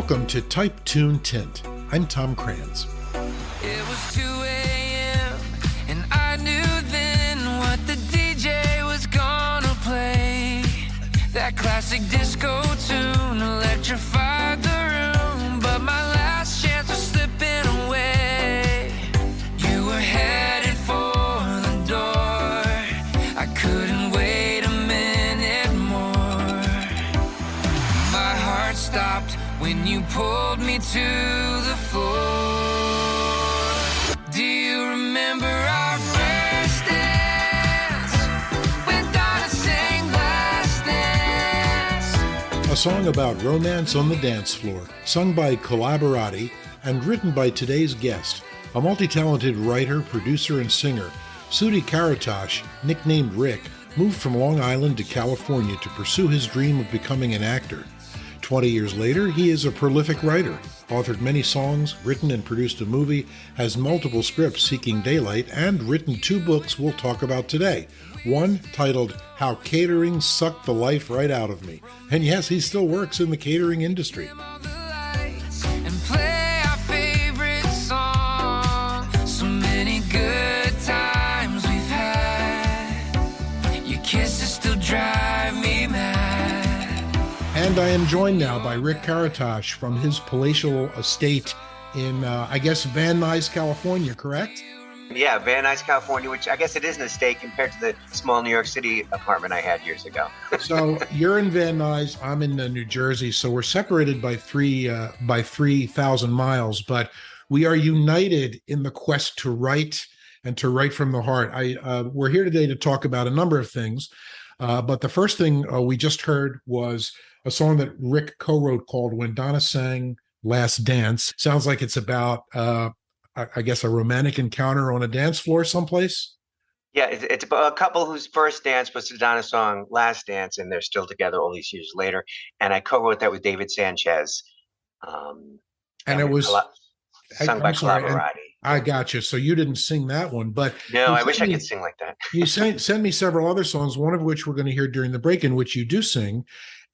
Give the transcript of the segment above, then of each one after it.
Welcome to Type Tune Tint. I'm Tom Kranz. It was 2 a.m. and I knew then what the DJ was gonna play. That classic disco tune electrified the room, but my last chance was slipping away. You were headed for the door. I couldn't wait a minute more. My heart stopped when you pulled me to the floor. Do you remember our first dance when Donna sang Last Dance? A song about romance on the dance floor, sung by Collaborati and written by today's guest, a multi-talented writer, producer, and singer. Sudi Karatosh, nicknamed Rick, moved from Long Island to California to pursue his dream of becoming an actor. 20 years later, he is a prolific writer, authored many songs, written and produced a movie, has multiple scripts seeking daylight, and written 2 books we'll talk about today. One titled How Catering Sucked the Life Right Out of Me. And yes, he still works in the catering industry. And play our favorite song. So many good times we've had. Your kisses still drive me mad. And I am joined now by Rick Karatosh from his palatial estate in, Van Nuys, California, correct? Yeah, Van Nuys, California, which I guess it is an estate compared to the small New York City apartment I had years ago. So you're in Van Nuys, I'm in New Jersey, so we're separated by 3,000 miles, but we are united in the quest to write and to write from the heart. We're here today to talk about a number of things, but the first thing we just heard was a song that Rick co-wrote called When Donna Sang Last Dance. Sounds like it's about, I guess, a romantic encounter on a dance floor someplace. Yeah, it's about a couple whose first dance was to Donna's song Last Dance, and they're still together all these years later. And I co-wrote that with David Sanchez. And it was sung by Collaborati. I got you. So you didn't sing that one, but no, I wish I could sing like that. You sent me several other songs, one of which we're going to hear during the break, in which you do sing.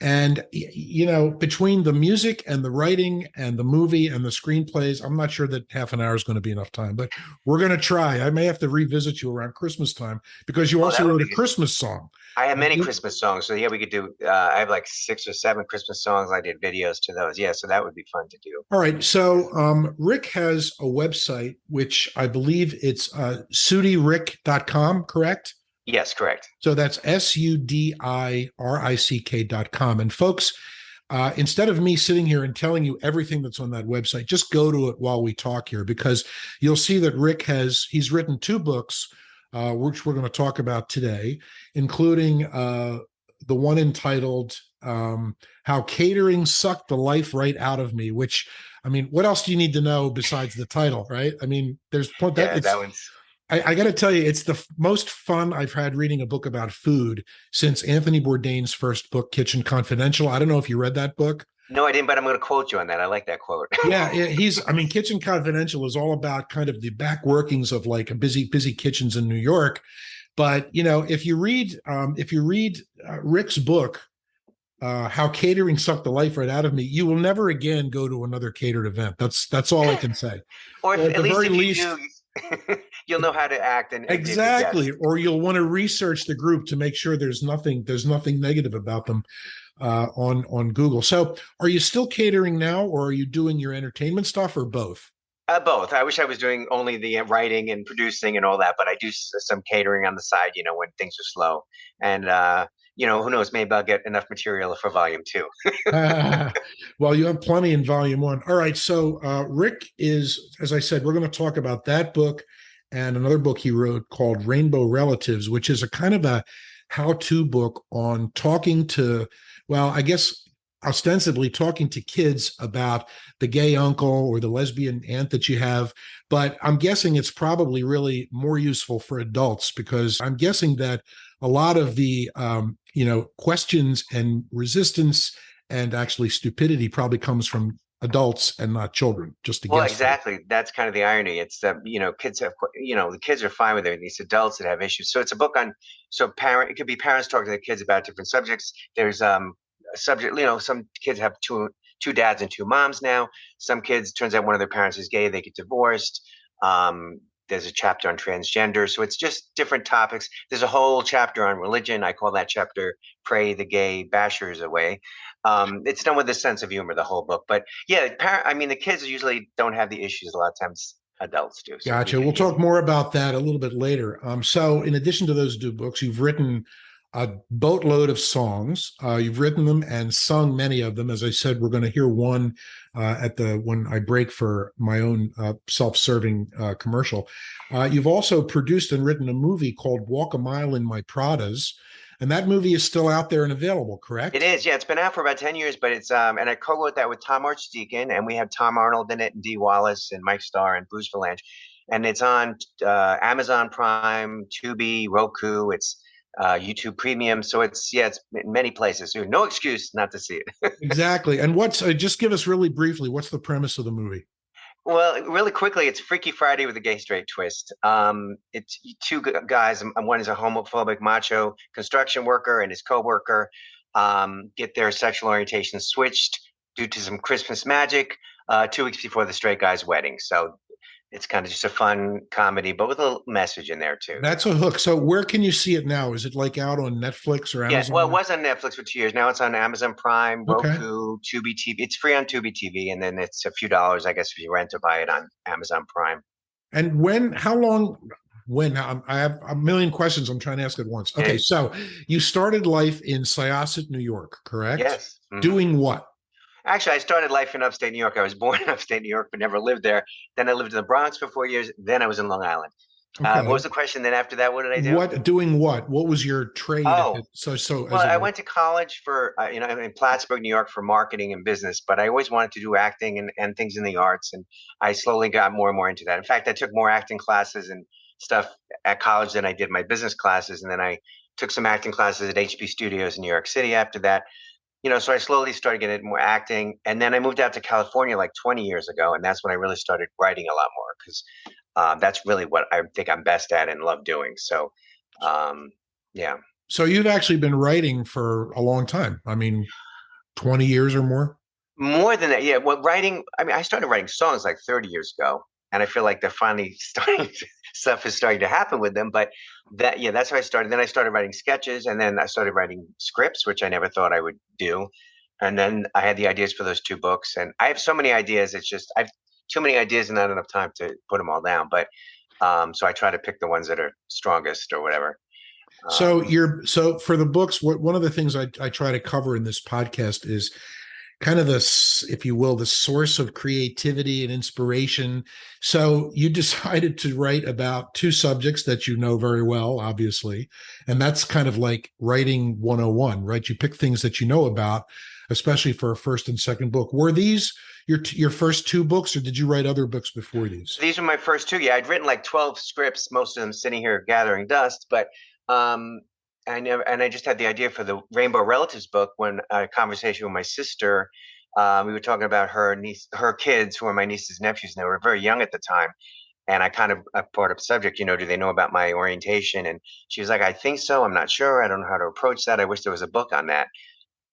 And, you know, between the music and the writing and the movie and the screenplays, I'm not sure that half an hour is going to be enough time, but we're going to try. I may have to revisit you around Christmas time because you also wrote a Christmas song. I have many Christmas songs. So yeah, we could do, I have like 6 or 7 Christmas songs. I did videos to those. Yeah, so that would be fun to do. All right. So Rick has a website, which I believe it's SudiRick.com, correct? Yes, correct. So that's SUDIRICK.com. And folks, instead of me sitting here and telling you everything that's on that website, just go to it while we talk here, because you'll see that Rick he's written 2 books, which we're going to talk about today, including the one entitled How Catering Sucked the Life Right Out of Me, which, I mean, what else do you need to know besides the title, right? I mean, there's that one's... I got to tell you, it's the most fun I've had reading a book about food since Anthony Bourdain's first book, Kitchen Confidential. I don't know if you read that book. No, I didn't, but I'm going to quote you on that. I like that quote. Yeah, Kitchen Confidential is all about kind of the back workings of like a busy kitchens in New York. But, you know, if you read Rick's book, How Catering Sucked the Life Right Out of Me, you will never again go to another catered event. That's all I can say. Or at the very least, you'll know how to act and exactly, or you'll want to research the group to make sure there's nothing negative about them on Google. So, are you still catering now, or are you doing your entertainment stuff, or both? Both. I wish I was doing only the writing and producing and all that, but I do some catering on the side. You know, when things are slow, and you know, who knows? Maybe I'll get enough material for volume 2. Well, you have plenty in volume 1. All right. So Rick is, as I said, we're going to talk about that book and another book he wrote called Rainbow Relatives, which is a kind of a how-to book on talking to, well, I guess ostensibly talking to kids about the gay uncle or the lesbian aunt that you have. But I'm guessing it's probably really more useful for adults, because I'm guessing that a lot of the, questions and resistance and actually stupidity probably comes from adults and not children. Just to well, exactly. That's kind of the irony. It's that kids have the kids are fine with it. These adults that have issues. So it's a book on it could be parents talking to their kids about different subjects. There's subject. Some kids have too two dads and two moms now. Some kids, turns out one of their parents is gay, they get divorced. There's a chapter on transgender. So it's just different topics. There's a whole chapter on religion. I call that chapter Pray the Gay Bashers Away. It's done with a sense of humor, the whole book. But yeah, the kids usually don't have the issues a lot of times adults do. So Gotcha. We'll talk more about that a little bit later. So in addition to those two books, you've written a boatload of songs. You've written them and sung many of them. As I said, we're going to hear one when I break for my own self-serving commercial. You've also produced and written a movie called Walk a Mile in My Pradas. And that movie is still out there and available, correct? It is, yeah. It's been out for about 10 years, but it's and I co-wrote that with Tom Archdeacon, and we have Tom Arnold in it, and Dee Wallace, and Mike Starr, and Bruce Valanche, and it's on Amazon Prime, Tubi, Roku. It's YouTube Premium, so it's in many places. So no excuse not to see it. Exactly. And just give us really briefly, what's the premise of the movie? Well, really quickly, it's Freaky Friday with a gay straight twist. It's two guys. One is a homophobic macho construction worker, and his coworker get their sexual orientation switched due to some Christmas magic 2 weeks before the straight guy's wedding. So it's kind of just a fun comedy, but with a little message in there too. That's a hook. So where can you see it now? Is it like out on Netflix or Amazon? Yeah, well, it was on Netflix for 2 years. Now it's on Amazon Prime, Roku, Okay. Tubi TV. It's free on Tubi TV, and then it's a few dollars, I guess, if you rent or buy it on Amazon Prime. And I have a million questions I'm trying to ask at once. Okay, so you started life in Syosset, New York, correct? Yes. Mm-hmm. Doing what? Actually, I started life in upstate New York. I was born in upstate New York, but never lived there. Then I lived in the Bronx for 4 years. Then I was in Long Island. Okay. What was the question then after that? What did I do? Doing what? What was your trade? Oh, well, I went to college for, in Plattsburgh, New York for marketing and business, but I always wanted to do acting and things in the arts. And I slowly got more and more into that. In fact, I took more acting classes and stuff at college than I did my business classes. And then I took some acting classes at HB Studios in New York City after that. So I slowly started getting more acting. And then I moved out to California like 20 years ago. And that's when I really started writing a lot more because that's really what I think I'm best at and love doing. So, yeah. So you've actually been writing for a long time. 20 years or more? More than that. Yeah. Well, I started writing songs like 30 years ago. And I feel like they're finally stuff is starting to happen with them. But that's how I started. Then I started writing sketches, and then I started writing scripts, which I never thought I would do. And then I had the ideas for those two books, and I have so many ideas. It's just I've too many ideas and not enough time to put them all down. But so I try to pick the ones that are strongest or whatever. So for the books, one of the things I try to cover in this podcast is kind of if you will, the source of creativity and inspiration. So you decided to write about two subjects that you know very well, obviously. And that's kind of like writing 101, right? You pick things that you know about, especially for a first and second book. Were these your first two books, or did you write other books before these? These are my first two. Yeah, I'd written like 12 scripts, most of them sitting here gathering dust. But I just had the idea for the Rainbow Relatives book when a conversation with my sister. We were talking about her kids, who are my nieces and nephews, and they were very young at the time. And I brought up the subject, do they know about my orientation? And she was like, I think so. I'm not sure. I don't know how to approach that. I wish there was a book on that.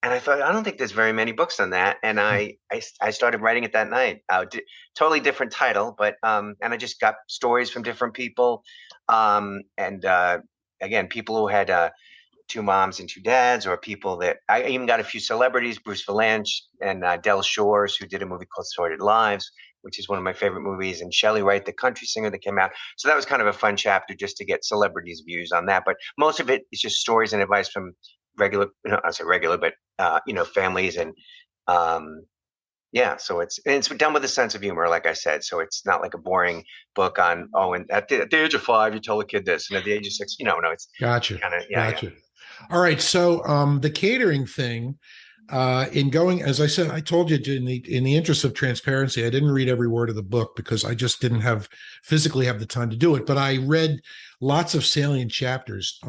And I thought, I don't think there's very many books on that. And I started writing it that night. Totally different title, but and I just got stories from different people. Again, people who had two moms and two dads, or people that I even got a few celebrities, Bruce Valanche and Del Shores, who did a movie called Sordid Lives, which is one of my favorite movies, and Shelley Wright, the country singer that came out. So that was kind of a fun chapter just to get celebrities' views on that. But most of it is just stories and advice from families and so it's done with a sense of humor, like I said. So it's not like a boring book on, and at the age of 5, you tell a kid this, and at the age of 6, no, it's gotcha. Gotcha. Yeah. All right. So the catering thing, in going, as I said, I told you in the interest of transparency, I didn't read every word of the book because I just didn't physically have the time to do it. But I read lots of salient chapters.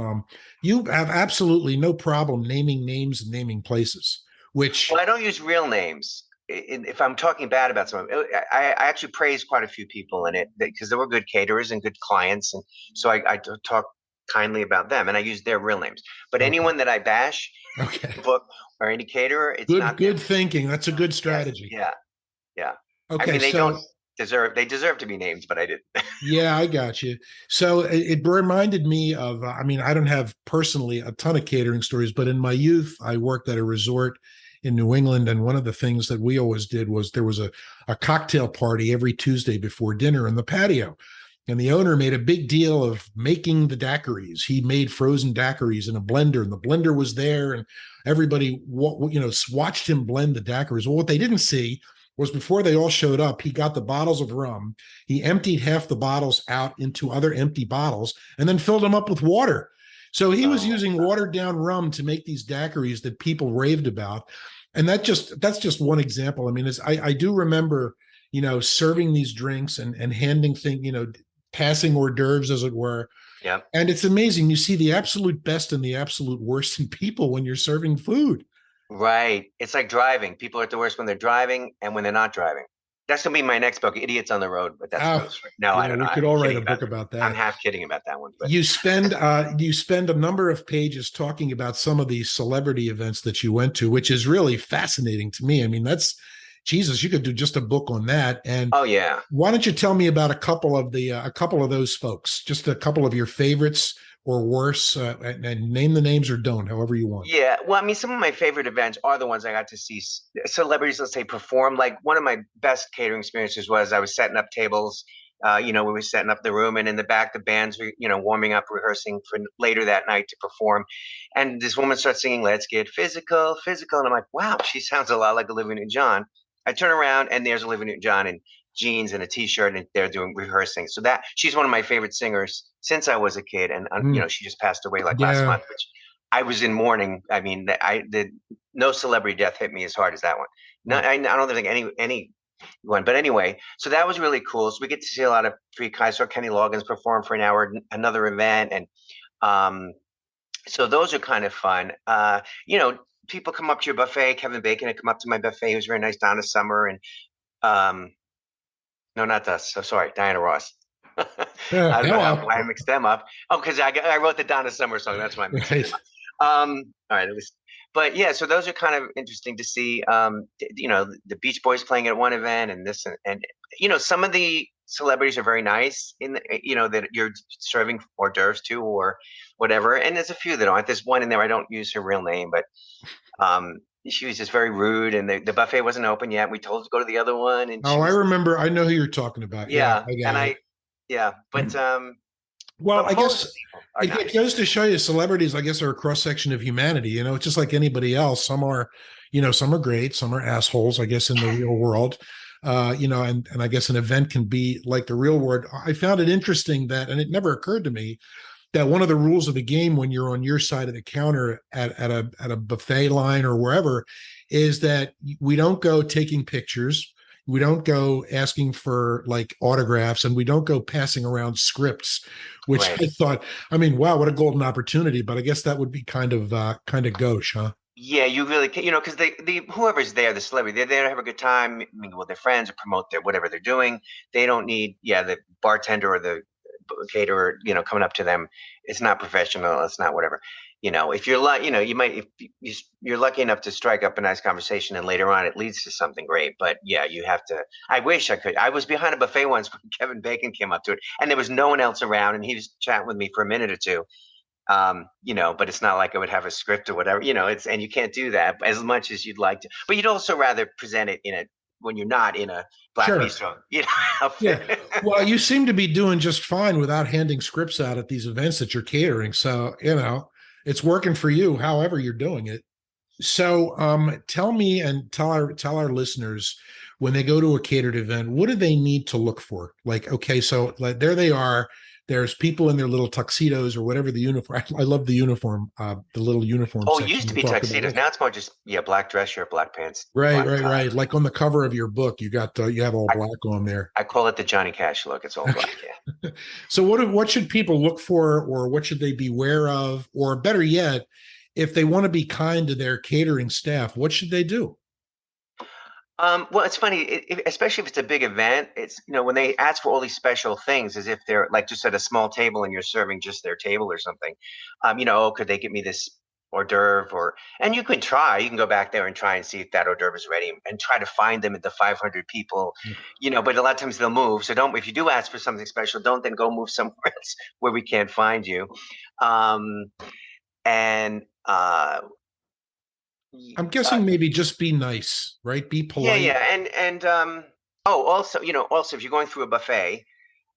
You have absolutely no problem naming names and naming places, which. Well, I don't use real names. If I'm talking bad about someone, I actually praise quite a few people in it because they were good caterers and good clients. And so I talk kindly about them, and I use their real names. But Okay. anyone that I bash, Okay. book or any caterer, it's not Good them. thinking. That's a good Yes. strategy. Yeah. Yeah. I Okay, mean, they don't so they deserve to be named, but I didn't. yeah, I got you. So it reminded me of, I mean, I don't have personally a ton of catering stories, but in my youth, I worked at a resort in New England. And one of the things that we always did was there was a cocktail party every Tuesday before dinner in the patio. And the owner made a big deal of making the daiquiris. He made frozen daiquiris in a blender, and the blender was there, and everybody, watched him blend the daiquiris. Well, what they didn't see was before they all showed up, he got the bottles of rum. He emptied half the bottles out into other empty bottles and then filled them up with water. So he was using watered down rum to make these daiquiris that people raved about. And that's just one example. I mean, I do remember, serving these drinks and handing things, passing hors d'oeuvres, as it were. Yeah. And it's amazing. You see the absolute best and the absolute worst in people when you're serving food. Right. It's like driving. People are at the worst when they're driving and when they're not driving. That's gonna be my next book, Idiots on the Road. But that's no, I don't know. We could all write a book about that. I'm half kidding about that one. But you spend a number of pages talking about some of these celebrity events that you went to, which is really fascinating to me. I mean, that's Jesus. You could do just a book on that. And oh yeah, why don't you tell me about a couple of those folks, just a couple of your favorites or worse, and name the names or don't, however you want. Yeah, well, I mean, some of my favorite events are the ones I got to see celebrities, let's say, perform. Like one of my best catering experiences was I was setting up tables. We were setting up the room, and in the back, the bands were, warming up, rehearsing for later that night to perform. And this woman starts singing, "Let's Get Physical, Physical," and I'm like, wow, she sounds a lot like Olivia Newton-John. I turn around, and there's Olivia Newton-John in jeans and a t-shirt, and they're doing rehearsing. So that she's one of my favorite singers since I was a kid, and she just passed away last month, which I was in mourning. I mean, no celebrity death hit me as hard as that one. No, I don't think any one. But anyway, so that was really cool. So we get to see a lot of free guys. Saw Kenny Loggins perform for an hour, another event, and so those are kind of fun. People come up to your buffet. Kevin Bacon had come up to my buffet. He was very nice. Donna Summer and no, not us. So sorry, Diana Ross. I don't know why I mixed them up. Oh, because I wrote the Donna Summer song. That's why I mixed them up. All right, but yeah, so those are kind of interesting to see. The Beach Boys playing at one event, and this, and some of the celebrities are very nice that you're serving hors d'oeuvres to or whatever. And there's a few that aren't. There's one in there. I don't use her real name, but she was just very rude, and the buffet wasn't open yet. We told her to go to the other one. And I remember. I know who you're talking about. Yeah, but well, I guess it goes to show you selebrities, I guess, are a cross section of humanity. It's just like anybody else. Some are, some are great, some are assholes, I guess, in the real world. And I guess an event can be like the real world. I found it interesting that, and it never occurred to me, that one of the rules of the game when you're on your side of the counter at a buffet line or wherever is that we don't go taking pictures. We don't go asking for like autographs, and we don't go passing around scripts, which I thought, wow, what a golden opportunity. But I guess that would be kind of gauche, huh? Yeah, you really can, because whoever's there, the celebrity, they're there to have a good time, mingle with their friends, or promote whatever they're doing. They don't need, the bartender or the caterer, coming up to them. It's not professional. It's not whatever. If you're if you're lucky enough to strike up a nice conversation, and later on it leads to something great. But yeah, you have to. I wish I could. I was behind a buffet once when Kevin Bacon came up to it, and there was no one else around, and he was chatting with me for a minute or two. But it's not like I would have a script or whatever. And you can't do that as much as you'd like to. But you'd also rather present it when you're not in a black bistro. Yeah. Well, you seem to be doing just fine without handing scripts out at these events that you're catering. So, it's working for you, however you're doing it. So tell me and tell our listeners, when they go to a catered event, what do they need to look for? Like, okay, so like there they are. There's people in their little tuxedos or whatever the uniform. I love the uniform, the little uniform. Oh, it used to be tuxedos. Now it's more just black dress shirt, black pants. Right. Like on the cover of your book, you have all black on there. I call it the Johnny Cash look. It's all black. Yeah. So what should people look for, or what should they beware of, or better yet, if they want to be kind to their catering staff, what should they do? Well, it's funny, especially if it's a big event. It's when they ask for all these special things, as if they're like just at a small table and you're serving just their table or something. Oh, could they get me this hors d'oeuvre? And you can try. You can go back there and try and see if that hors d'oeuvre is ready, and try to find them at the 500 people. But a lot of times they'll move. So don't. If you do ask for something special, don't then go move somewhere else where we can't find you. Um, and I'm guessing maybe just be nice, right? Be Yeah, polite. yeah, also if you're going through a buffet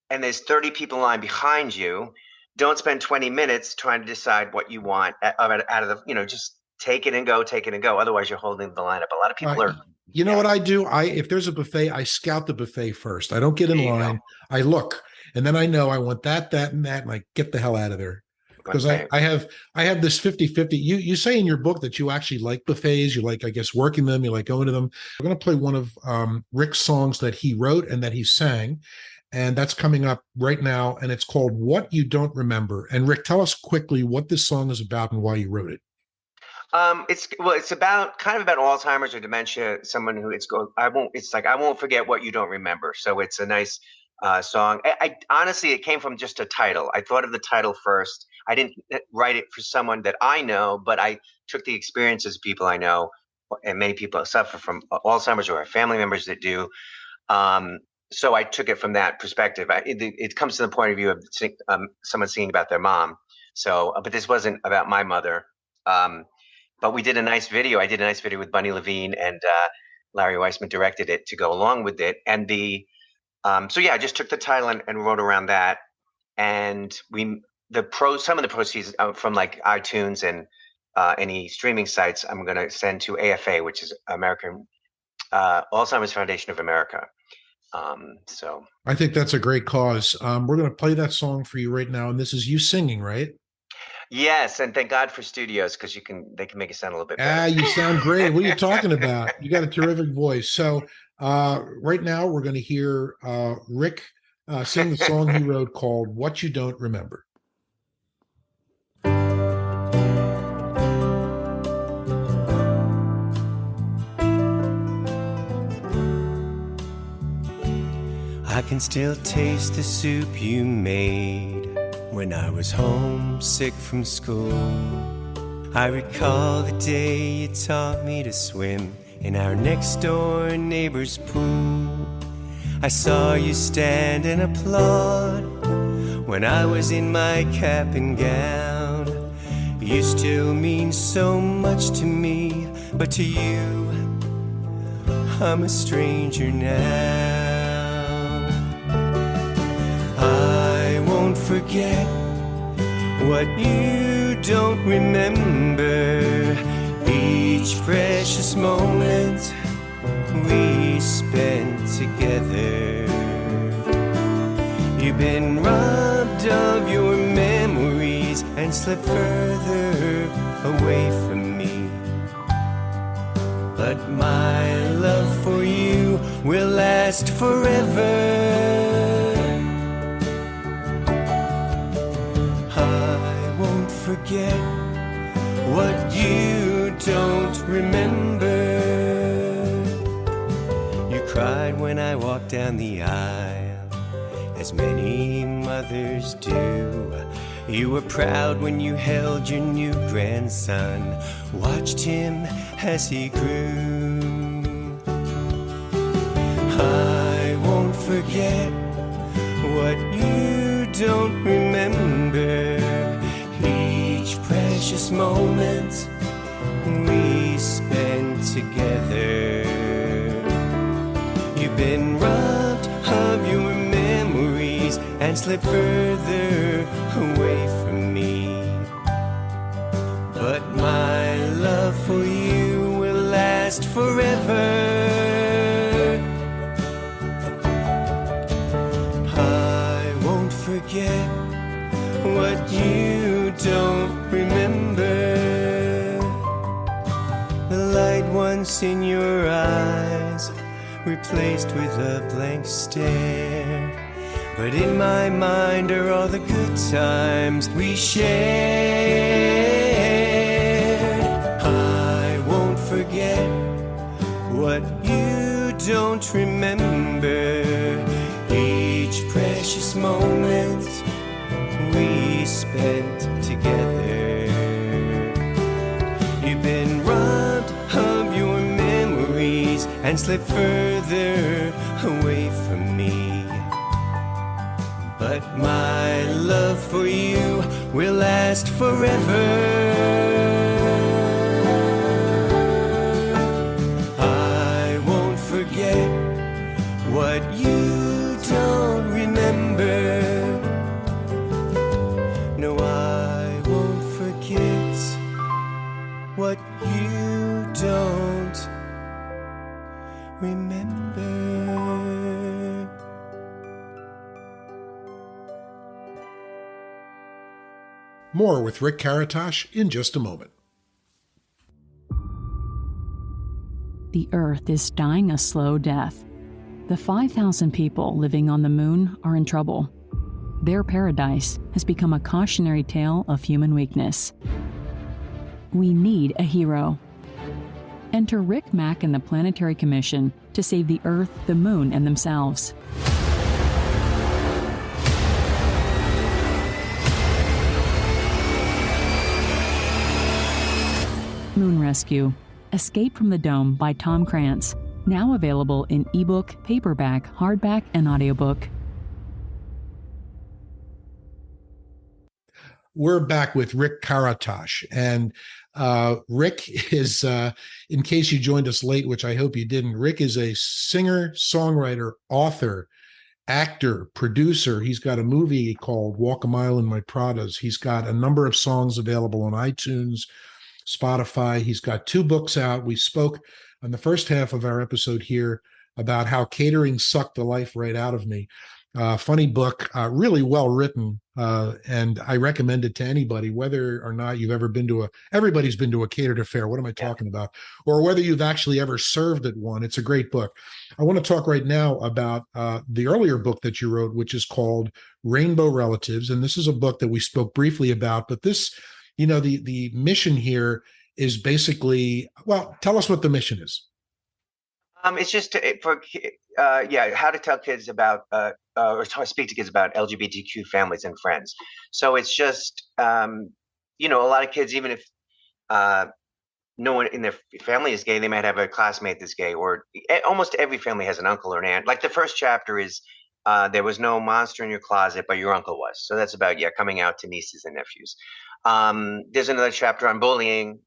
and there's 30 people in line behind you, don't spend 20 minutes trying to decide what you want out of the, just take it and go, take it and go. Otherwise, you're holding the line up. A lot of people are. You know Yeah, what I do? If there's a buffet, I scout the buffet first. I don't get in there you go. line. I look, and then I know I want that, that, and that, and I get the hell out of there. Because Okay. I have this 50-50. You say in your book that you actually like buffets, you like, I guess, working them, you like going to them. I'm going to play one of Rick's songs that he wrote and that he sang, and that's coming up right now, and it's called What You Don't Remember. And Rick, tell us quickly what this song is about and why you wrote it. It's about kind of about Alzheimer's or dementia. Someone who I won't forget what you don't remember. So it's a nice song. I honestly, it came from just a title. I thought of the title first. I didn't write it for someone that I know, but I took the experiences of people I know, and many people suffer from Alzheimer's or have family members that do. So I took it from that perspective. It comes to the point of view of someone singing about their mom. So, but this wasn't about my mother. But we did a nice video. I did a nice video with Bunny Levine, and Larry Weissman directed it to go along with it. And so yeah, I just took the title and wrote around that. And some of the proceeds from like iTunes and any streaming sites, I'm going to send to AFA, which is American Alzheimer's Foundation of America. So I think that's a great cause. We're going to play that song for you right now, and this is you singing, right? yes, and thank God for studios, because they can make it sound a little bit better. You sound great. What are you talking about? You got a terrific voice. So right now we're going to hear Rick sing the song he wrote called What You Don't Remember. I can still taste the soup you made when I was homesick from school. I recall the day you taught me to swim in our next door neighbor's pool. I saw you stand and applaud when I was in my cap and gown. You still mean so much to me, but to you, I'm a stranger now. I won't forget what you don't remember, each precious moment we spent together. You've been robbed of your memories and slipped further away from me, but my love for you will last forever. I won't forget what you don't remember. You cried when I walked down the aisle, as many mothers do. You were proud when you held your new grandson, watched him as he grew. I won't forget what you don't remember, each precious moment we spent together. You've been robbed of your memories and slipped further away from me, but my love for you will last forever. I won't forget what you don't remember. The light once in your eyes replaced with a blank stare, but in my mind are all the good times we shared. I won't forget what you and slip further away from me. But my love for you will last forever. I won't forget what you don't remember. No, I won't forget what you don't remember. More with Rick Karatosh in just a moment. The Earth is dying a slow death. The 5,000 people living on the moon are in trouble. Their paradise has become a cautionary tale of human weakness. We need a hero. Enter Rick Mack and the Planetary Commission to save the Earth, the Moon, and themselves. Moon Rescue: Escape from the Dome by Tom Krantz. Now available in ebook, paperback, hardback, and audiobook. We're back with Rick Karatosh, and Rick is, in case you joined us late, which I hope you didn't, Rick is a singer, songwriter, author, actor, producer. He's got a movie called Walk a Mile in My Pradas. He's got a number of songs available on iTunes, Spotify. He's got 2 books out. We spoke on the first half of our episode here about how catering sucked the life right out of me. Funny book, really well written, and I recommend it to anybody, whether or not you've ever been to everybody's been to a catered affair. What am I talking about? Or whether you've actually ever served at one. It's a great book. I want to talk right now about the earlier book that you wrote, which is called Rainbow Relatives. And this is a book that we spoke briefly about, but this, the mission here is basically, well, tell us what the mission is. It's just how to tell kids about or speak to kids about LGBTQ families and friends. So it's just a lot of kids, even if no one in their family is gay, they might have a classmate that's gay, or almost every family has an uncle or an aunt. Like the first chapter is there was no monster in your closet, but your uncle was. So that's about coming out to nieces and nephews. There's another chapter on bullying,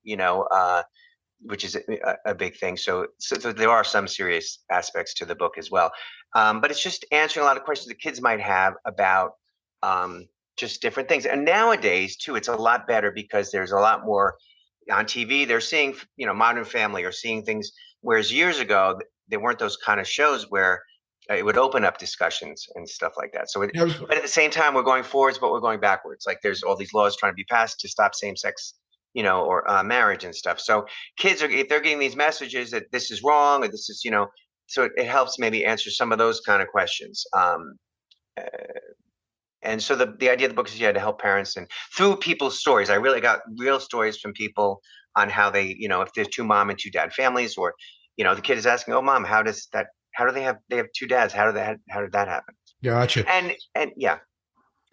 which is a big thing. So there are some serious aspects to the book as well. But it's just answering a lot of questions that kids might have about just different things. And nowadays, too, it's a lot better because there's a lot more on TV. They're seeing, Modern Family, or seeing things, whereas years ago, there weren't those kind of shows where it would open up discussions and stuff like that. So, but at the same time, we're going forwards, but we're going backwards. Like there's all these laws trying to be passed to stop same-sex, or marriage and stuff. So kids if they're getting these messages that this is wrong, or this is, so it helps maybe answer some of those kind of questions. And so the idea of the book is to help parents, and through people's stories. I really got real stories from people on how they, if there's 2 mom and 2 dad families, or, the kid is asking, oh, mom, how do they have 2 dads? How did that happen? Gotcha. And yeah.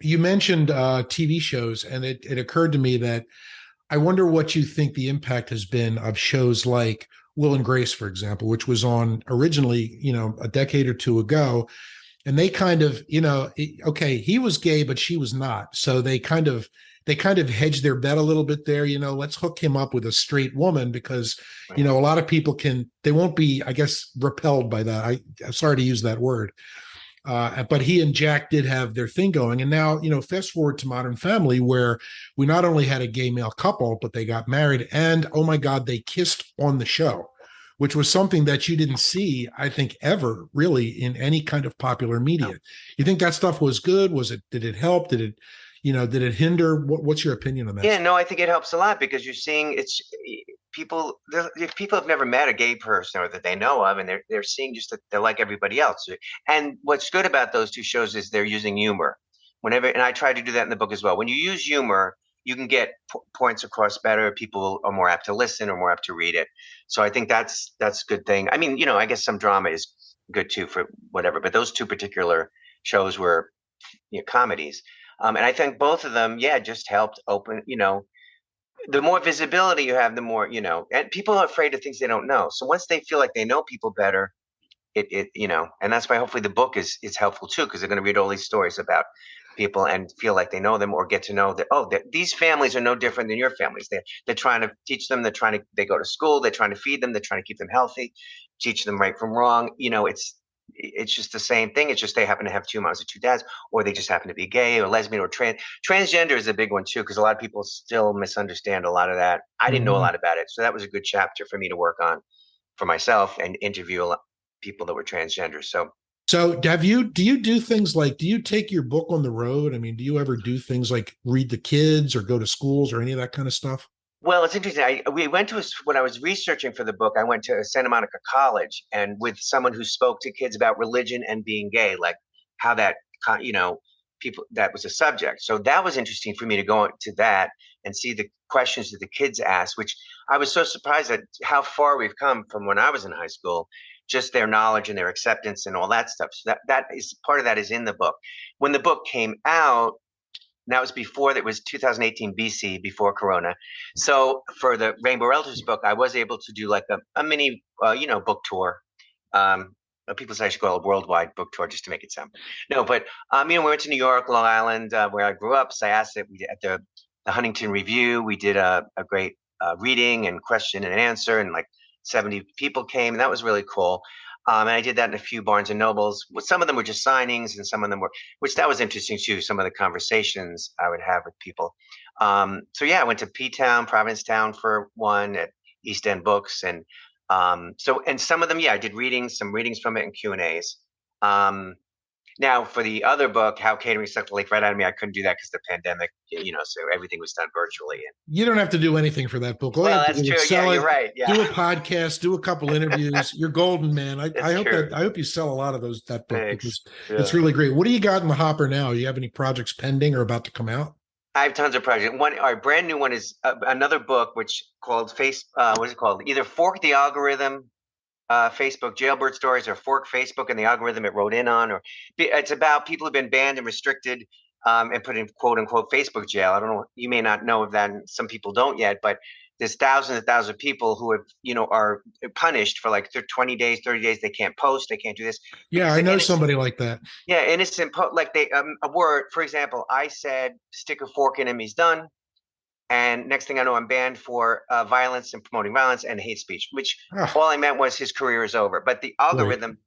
You mentioned TV shows, and it occurred to me that I wonder what you think the impact has been of shows like Will and Grace, for example, which was on originally, a decade or 2 ago. And they kind of, okay, he was gay, but she was not. So they kind of hedged their bet a little bit there. Let's hook him up with a straight woman because, a lot of people they won't be, I guess, repelled by that. I'm sorry to use that word. But he and Jack did have their thing going. And now, fast forward to Modern Family, where we not only had a gay male couple, but they got married, and oh my God, they kissed on the show, which was something that you didn't see, I think, ever really in any kind of popular media. No. You think that stuff was good? Did it help? Did it hinder? What's your opinion on that? Yeah, no, I think it helps a lot because you're seeing if people have never met a gay person or that they know of, and they're seeing just that they're like everybody else. And what's good about those 2 shows is they're using humor. And I try to do that in the book as well. When you use humor, you can get points across better. People are more apt to listen or more apt to read it. So I think that's a good thing. I mean, I guess some drama is good too for whatever, but those 2 particular shows were comedies. And I think both of them, just helped open, the more visibility you have, the more, and people are afraid of things they don't know. So once they feel like they know people better, and that's why hopefully the book is helpful too, because they're going to read all these stories about people and feel like they know them, or get to know that, these families are no different than your families. They're trying to teach them. They go to school. They're trying to feed them. They're trying to keep them healthy, teach them right from wrong. It's just the same thing. It's just they happen to have two moms or two dads, or they just happen to be gay or lesbian or transgender is a big one too, because a lot of people still misunderstand a lot of that. I didn't know a lot about it, so that was a good chapter for me to work on for myself and interview a lot people that were transgender. So do you do things like, do you take your book on the road? I mean, do you ever do things like read to kids or go to schools or any of that kind of stuff? Well, it's interesting. When I was researching for the book, I went to Santa Monica College, and with someone who spoke to kids about religion and being gay, like how that, people, that was a subject. So that was interesting for me to go to that and see the questions that the kids asked, which I was so surprised at how far we've come from when I was in high school, just their knowledge and their acceptance and all that stuff. So that is part of that is in the book. When the book came out, and that was before, that was 2018 BC, before Corona. So for the Rainbow Relatives book, I was able to do like a mini, book tour. People say I should go a worldwide book tour just to make it sound. No, but we went to New York, Long Island, where I grew up, Syosset. We did at the Huntington Review. We did a great reading and question and answer, and like 70 people came, and that was really cool. And I did that in a few Barnes and Nobles. Some of them were just signings, and some of them were, which that was interesting too. Some of the conversations I would have with people. So yeah, I went to P-Town, Provincetown for one, at East End Books, and and some of them, I did some readings from it and Q&As. Now for the other book, How Catering Sucked the Life Right Out of Me, I couldn't do that because of the pandemic, so everything was done virtually. And you don't have to do anything for that book. Well, that's true. Yeah, you're right. Yeah. Do a podcast, do a couple interviews. You're golden, man. I hope you sell a lot of that book. Thanks. Because it's really great. What do you got in the hopper now? You have any projects pending or about to come out? I have tons of projects. Our brand new one is another book, which called what is it called? Either Fork the Algorithm, Facebook Jailbird Stories, or Fork Facebook and the Algorithm it wrote in on. Or it's about people who've been banned and restricted and put in quote unquote Facebook jail. I don't know. You may not know of that, and some people don't yet, but there's thousands and thousands of people who have, are punished for like 20 days, 30 days. They can't post. They can't do this. Yeah, I know somebody like that. Yeah, innocent. Like a word, for example, I said, stick a fork in him, he's done. And next thing I know, I'm banned for violence and promoting violence and hate speech, which all I meant was his career is over. But the algorithm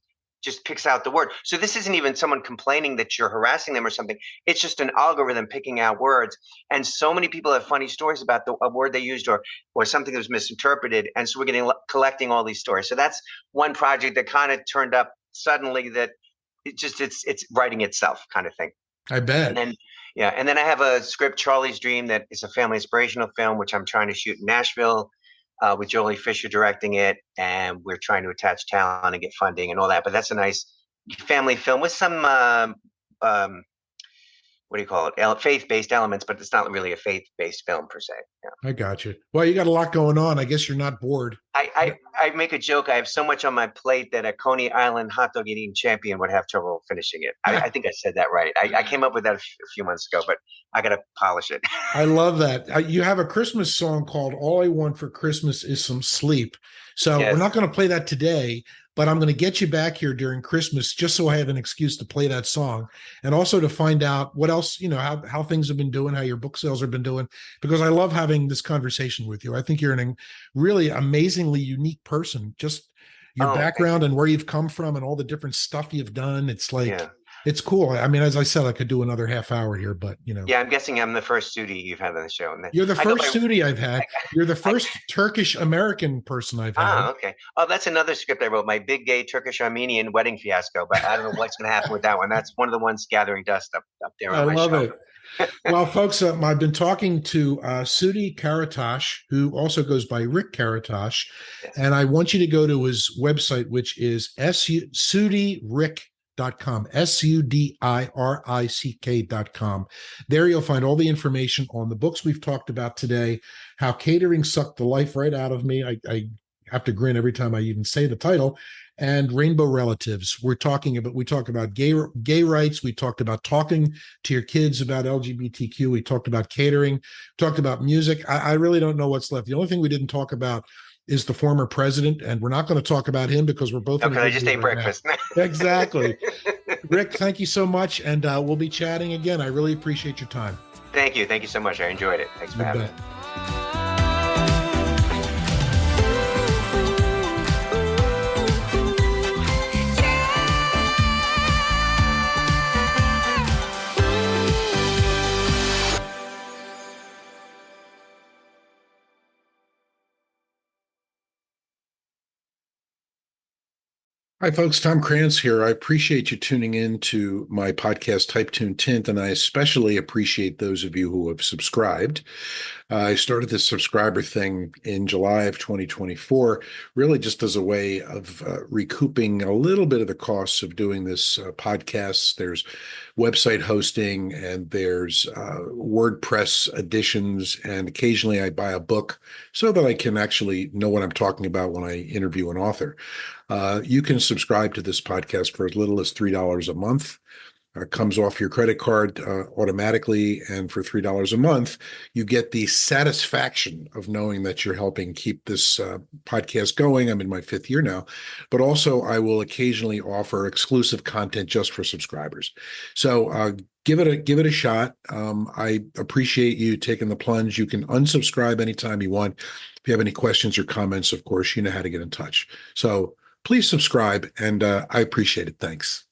just picks out the word. So this isn't even someone complaining that you're harassing them or something. It's just an algorithm picking out words. And so many people have funny stories about a word they used or something that was misinterpreted. And so we're collecting all these stories. So that's one project that kind of turned up suddenly, that it's writing itself kind of thing. I bet. And then I have a script, Charlie's Dream, that is a family inspirational film, which I'm trying to shoot in Nashville with Jolie Fisher directing it. And we're trying to attach talent and get funding and all that. But that's a nice family film with some, what do you call it? Faith-based elements, but it's not really a faith-based film per se. Yeah. I got you. Well, you got a lot going on. I guess you're not bored. I make a joke. I have so much on my plate that a Coney Island hot dog eating champion would have trouble finishing it. I think I said that right. I came up with that a few months ago, but I got to polish it. I love that. You have a Christmas song called All I Want for Christmas Is Some Sleep. So We're not going to play that today, but I'm going to get you back here during Christmas just so I have an excuse to play that song, and also to find out what else, how things have been doing, how your book sales have been doing, because I love having this conversation with you. I think you're a really amazingly unique person, just your background and where you've come from and all the different stuff you've done. It's like, it's cool. I mean, as I said, I could do another half hour here, but Yeah, I'm guessing I'm the first Sudi you've had on the show. You're the first Sudi I've had. You're the first Turkish American person I've had. Oh, okay. Oh, that's another script I wrote, my big gay Turkish Armenian wedding fiasco. But I don't know what's going to happen with that one. That's one of the ones gathering dust up there on my show. I love it. Well, folks, I've been talking to Sudi Karatash, who also goes by Rick Karatash, and I want you to go to his website, which is SudiRick.com, SudiRick.com. There you'll find all the information on the books we've talked about today. How Catering Sucked the Life Right Out of Me. I have to grin every time I even say the title. and Rainbow Relatives. We talk about gay rights. We talked about talking to your kids about LGBTQ. We talked about catering, talked about music. I really don't know what's left. The only thing we didn't talk about is the former president, and we're not going to talk about him because we're both in a Okay, I good just mood ate right breakfast. now. Exactly. Rick, thank you so much, and we'll be chatting again. I really appreciate your time. Thank you. Thank you so much. I enjoyed it. Thanks for You having bet. me. Hi, folks. Tom Krantz here. I appreciate you tuning in to my podcast, Type Tune Tint, and I especially appreciate those of you who have subscribed. I started this subscriber thing in July of 2024, really just as a way of recouping a little bit of the costs of doing this podcast. There's website hosting, and there's WordPress additions, and occasionally I buy a book so that I can actually know what I'm talking about when I interview an author. You can subscribe to this podcast for as little as $3 a month. Comes off your credit card automatically, and for $3 a month, you get the satisfaction of knowing that you're helping keep this podcast going. I'm in my 5th year now, but also I will occasionally offer exclusive content just for subscribers. So give it a shot. I appreciate you taking the plunge. You can unsubscribe anytime you want. If you have any questions or comments, of course, you know how to get in touch. So please subscribe, and I appreciate it. Thanks.